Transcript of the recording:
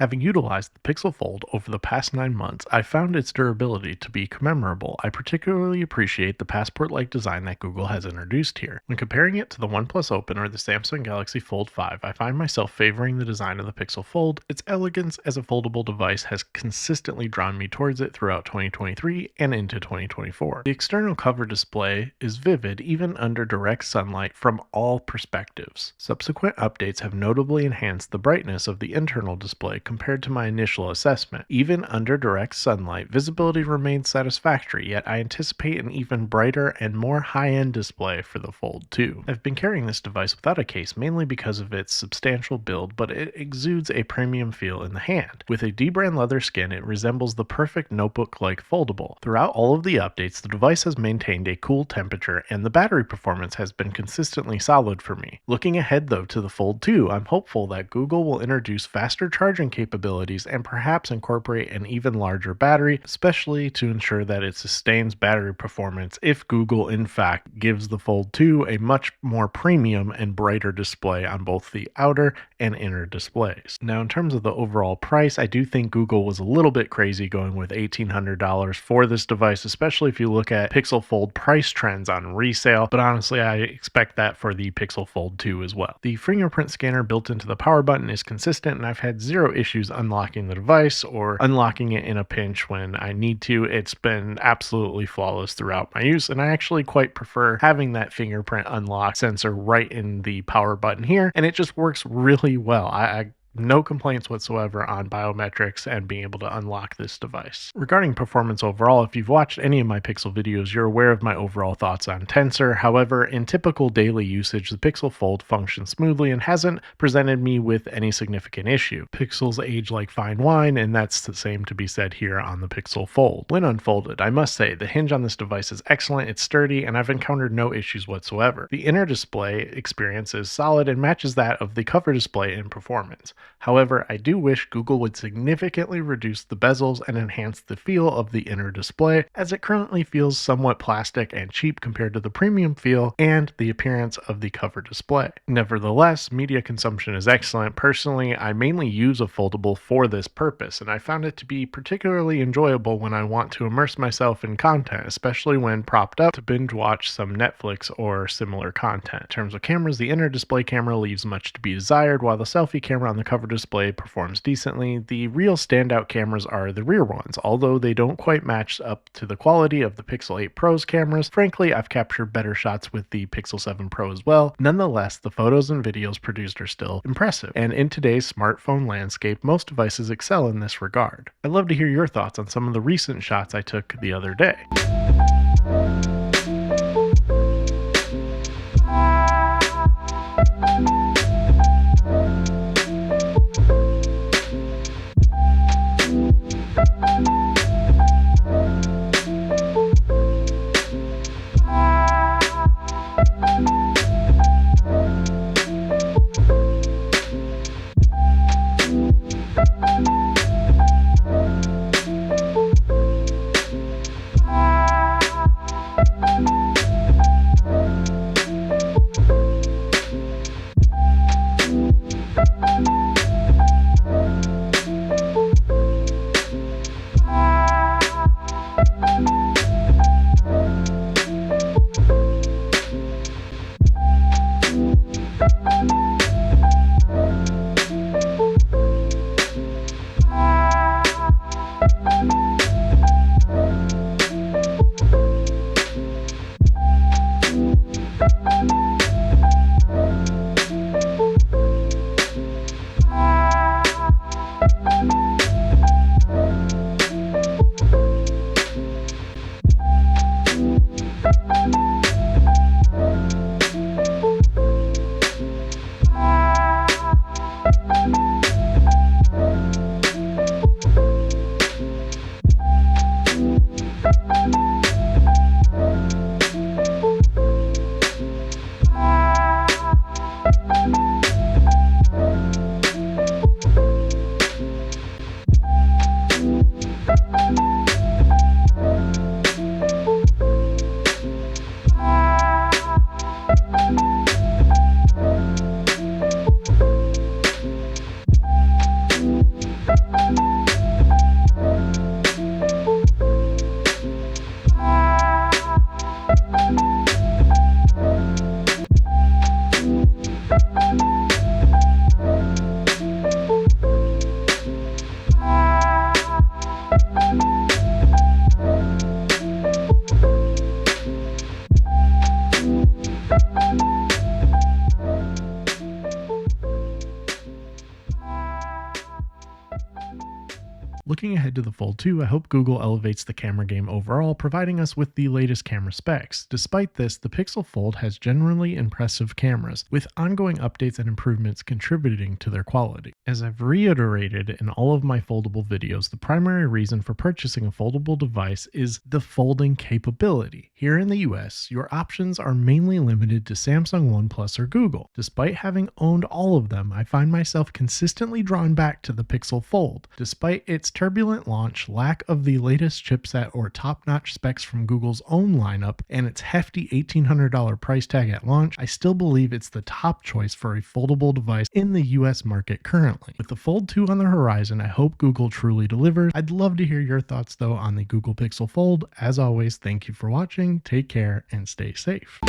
Having utilized the Pixel Fold over the past 9 months, I found its durability to be commemorable. I particularly appreciate the passport-like design that Google has introduced here. When comparing it to the OnePlus Open or the Samsung Galaxy Fold 5, I find myself favoring the design of the Pixel Fold. Its elegance as a foldable device has consistently drawn me towards it throughout 2023 and into 2024. The external cover display is vivid even under direct sunlight from all perspectives. Subsequent updates have notably enhanced the brightness of the internal display compared to my initial assessment. Even under direct sunlight, visibility remains satisfactory, yet I anticipate an even brighter and more high-end display for the Fold 2. I've been carrying this device without a case mainly because of its substantial build, but it exudes a premium feel in the hand. With a D-brand leather skin, it resembles the perfect notebook-like foldable. Throughout all of the updates, the device has maintained a cool temperature, and the battery performance has been consistently solid for me. Looking ahead though to the Fold 2, I'm hopeful that Google will introduce faster charging capabilities and perhaps incorporate an even larger battery, especially to ensure that it sustains battery performance if Google in fact gives the Fold 2 a much more premium and brighter display on both the outer and inner displays. Now in terms of the overall price, I do think Google was a little bit crazy going with $1,800 for this device, especially if you look at Pixel Fold price trends on resale, but honestly I expect that for the Pixel Fold 2 as well. The fingerprint scanner built into the power button is consistent, and I've had zero issues unlocking the device or unlocking it in a pinch when I need to. It's been absolutely flawless throughout my use, and I actually quite prefer having that fingerprint unlock sensor right in the power button here, and it just works really well. I no complaints whatsoever on biometrics and being able to unlock this device. Regarding performance overall, if you've watched any of my Pixel videos, you're aware of my overall thoughts on Tensor. However, in typical daily usage, the Pixel Fold functions smoothly and hasn't presented me with any significant issue. Pixels age like fine wine, and that's the same to be said here on the Pixel Fold. When unfolded, I must say the hinge on this device is excellent, it's sturdy, and I've encountered no issues whatsoever. The inner display experience is solid and matches that of the cover display in performance. However, I do wish Google would significantly reduce the bezels and enhance the feel of the inner display, as it currently feels somewhat plastic and cheap compared to the premium feel and the appearance of the cover display. Nevertheless, media consumption is excellent. Personally, I mainly use a foldable for this purpose, and I found it to be particularly enjoyable when I want to immerse myself in content, especially when propped up to binge watch some Netflix or similar content. In terms of cameras, the inner display camera leaves much to be desired, while the selfie camera on the cover display performs decently. The real standout cameras are the rear ones, although they don't quite match up to the quality of the Pixel 8 Pro's cameras. Frankly, I've captured better shots with the Pixel 7 Pro as well. Nonetheless, the photos and videos produced are still impressive, and in today's smartphone landscape, most devices excel in this regard. I'd love to hear your thoughts on some of the recent shots I took the other day. Looking ahead to the Fold 2, I hope Google elevates the camera game overall, providing us with the latest camera specs. Despite this, the Pixel Fold has generally impressive cameras, with ongoing updates and improvements contributing to their quality. As I've reiterated in all of my foldable videos, the primary reason for purchasing a foldable device is the folding capability. Here in the US, your options are mainly limited to Samsung, OnePlus, or Google. Despite having owned all of them, I find myself consistently drawn back to the Pixel Fold. Despite its turbulent launch, lack of the latest chipset or top-notch specs from Google's own lineup, and its hefty $1,800 price tag at launch, I still believe it's the top choice for a foldable device in the US market currently. With the Fold 2 on the horizon, I hope Google truly delivers. I'd love to hear your thoughts though on the Google Pixel Fold. As always, thank you for watching, take care, and stay safe.